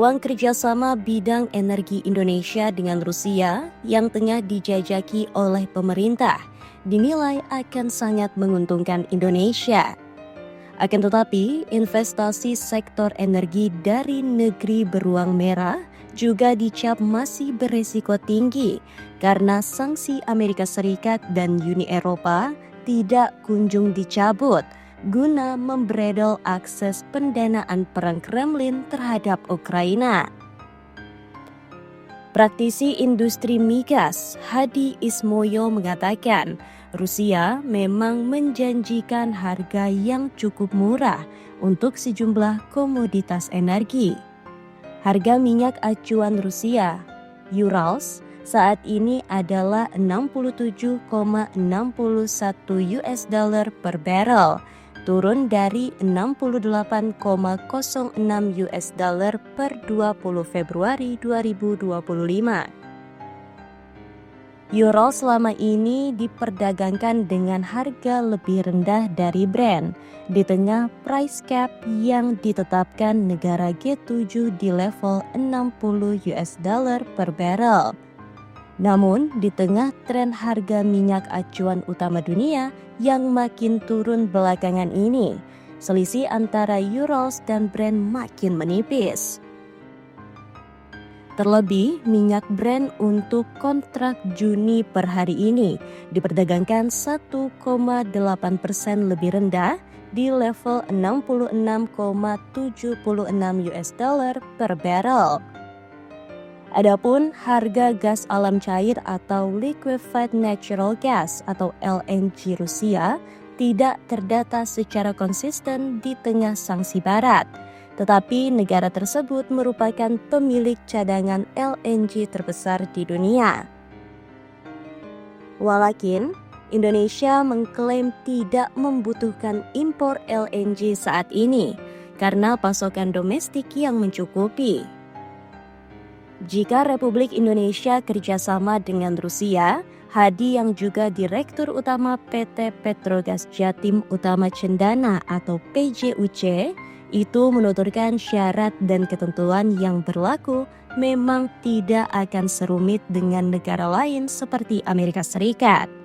peluang kerjasama bidang energi Indonesia dengan Rusia yang tengah dijajaki oleh pemerintah dinilai akan sangat menguntungkan Indonesia. Akan tetapi, investasi sektor energi dari negeri beruang merah juga dicap masih beresiko tinggi karena sanksi Amerika Serikat dan Uni Eropa tidak kunjung dicabut guna membredel akses pendanaan perang Kremlin terhadap Ukraina. Praktisi industri migas Hadi Ismoyo mengatakan, Rusia memang menjanjikan harga yang cukup murah untuk sejumlah komoditas energi. Harga minyak acuan Rusia, Urals, saat ini adalah 67,61 US dollar per barrel, turun dari 68,06 US dollar per 20 Februari 2025. Urals selama ini diperdagangkan dengan harga lebih rendah dari Brent di tengah price cap yang ditetapkan negara G7 di level 60 US dollar per barrel. Namun, di tengah tren harga minyak acuan utama dunia yang makin turun belakangan ini, selisih antara Urals dan Brent makin menipis. Terlebih, minyak Brent untuk kontrak Juni per hari ini diperdagangkan 1,8% lebih rendah di level 66,76 US dollar per barrel. Adapun harga gas alam cair atau liquefied natural gas atau LNG Rusia tidak terdata secara konsisten di tengah sanksi barat. Tetapi negara tersebut merupakan pemilik cadangan LNG terbesar di dunia. Walakin, Indonesia mengklaim tidak membutuhkan impor LNG saat ini karena pasokan domestik yang mencukupi. Jika Republik Indonesia kerjasama dengan Rusia, Hadi yang juga Direktur Utama PT Petrogas Jatim Utama Cendana atau PJUC, itu menuturkan syarat dan ketentuan yang berlaku memang tidak akan serumit dengan negara lain seperti Amerika Serikat.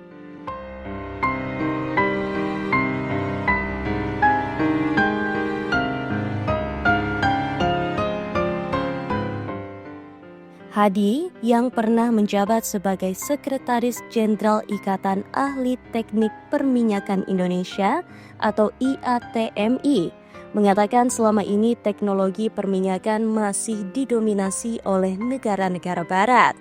Hadi yang pernah menjabat sebagai Sekretaris Jenderal Ikatan Ahli Teknik Perminyakan Indonesia atau IATMI, mengatakan selama ini teknologi perminyakan masih didominasi oleh negara-negara barat.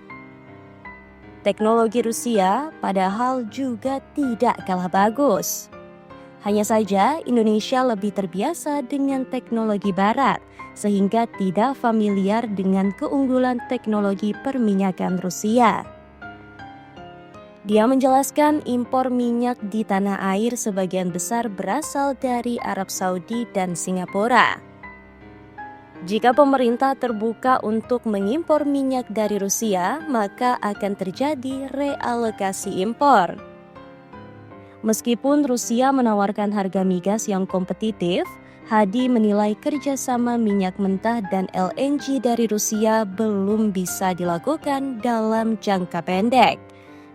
Teknologi Rusia padahal juga tidak kalah bagus. Hanya saja Indonesia lebih terbiasa dengan teknologi barat, sehingga tidak familiar dengan keunggulan teknologi perminyakan Rusia. Dia menjelaskan impor minyak di tanah air sebagian besar berasal dari Arab Saudi dan Singapura. Jika pemerintah terbuka untuk mengimpor minyak dari Rusia, maka akan terjadi realokasi impor. Meskipun Rusia menawarkan harga migas yang kompetitif, Hadi menilai kerjasama minyak mentah dan LNG dari Rusia belum bisa dilakukan dalam jangka pendek,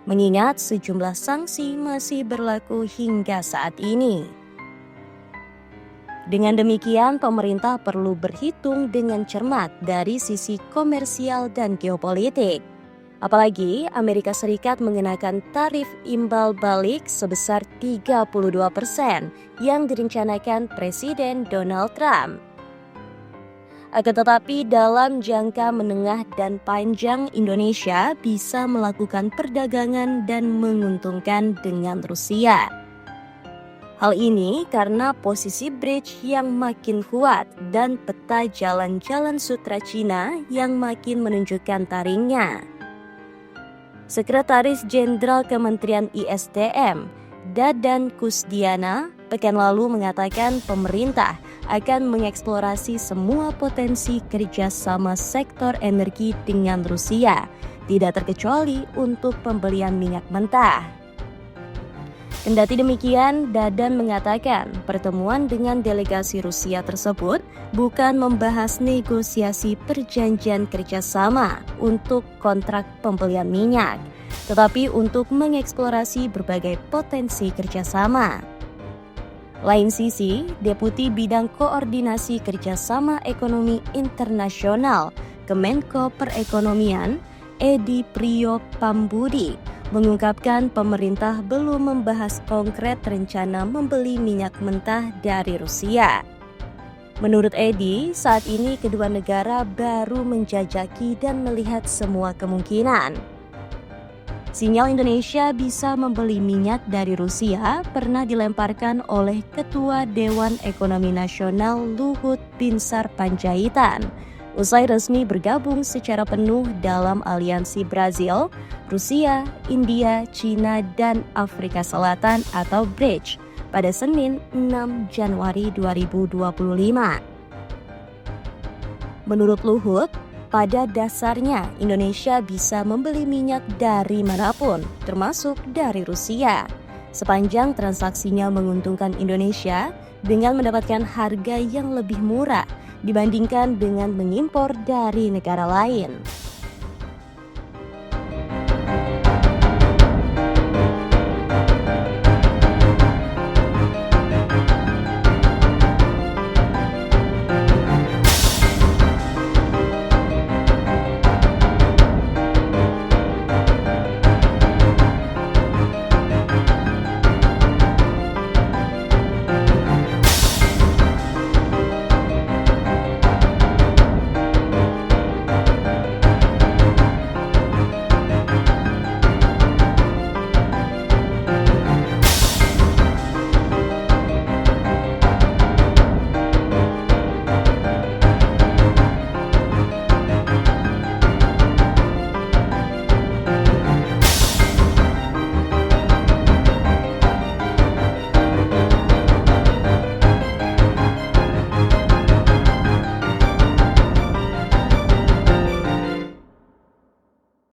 mengingat sejumlah sanksi masih berlaku hingga saat ini. Dengan demikian, pemerintah perlu berhitung dengan cermat dari sisi komersial dan geopolitik. Apalagi Amerika Serikat mengenakan tarif imbal balik sebesar 32% yang direncanakan Presiden Donald Trump. Akan tetapi dalam jangka menengah dan panjang Indonesia bisa melakukan perdagangan dan menguntungkan dengan Rusia. Hal ini karena posisi bridge yang makin kuat dan peta jalan-jalan sutra Cina yang makin menunjukkan taringnya. Sekretaris Jenderal Kementerian ISDM, Dadan Kusdiana, pekan lalu mengatakan pemerintah akan mengeksplorasi semua potensi kerjasama sektor energi dengan Rusia, tidak terkecuali untuk pembelian minyak mentah. Kendati demikian, Dadan mengatakan pertemuan dengan delegasi Rusia tersebut bukan membahas negosiasi perjanjian kerjasama untuk kontrak pembelian minyak, tetapi untuk mengeksplorasi berbagai potensi kerjasama. Lain sisi, Deputi Bidang Koordinasi Kerjasama Ekonomi Internasional Kemenko Perekonomian, Edi Priyo-Pambudi, mengungkapkan pemerintah belum membahas konkret rencana membeli minyak mentah dari Rusia. Menurut Edi, saat ini kedua negara baru menjajaki dan melihat semua kemungkinan. Sinyal Indonesia bisa membeli minyak dari Rusia pernah dilemparkan oleh Ketua Dewan Ekonomi Nasional Luhut Binsar Panjaitan usai resmi bergabung secara penuh dalam aliansi Brazil, Rusia, India, China, dan Afrika Selatan atau BRICS pada Senin 6 Januari 2025. Menurut Luhut, pada dasarnya Indonesia bisa membeli minyak dari manapun, termasuk dari Rusia, sepanjang transaksinya menguntungkan Indonesia dengan mendapatkan harga yang lebih murah dibandingkan dengan mengimpor dari negara lain.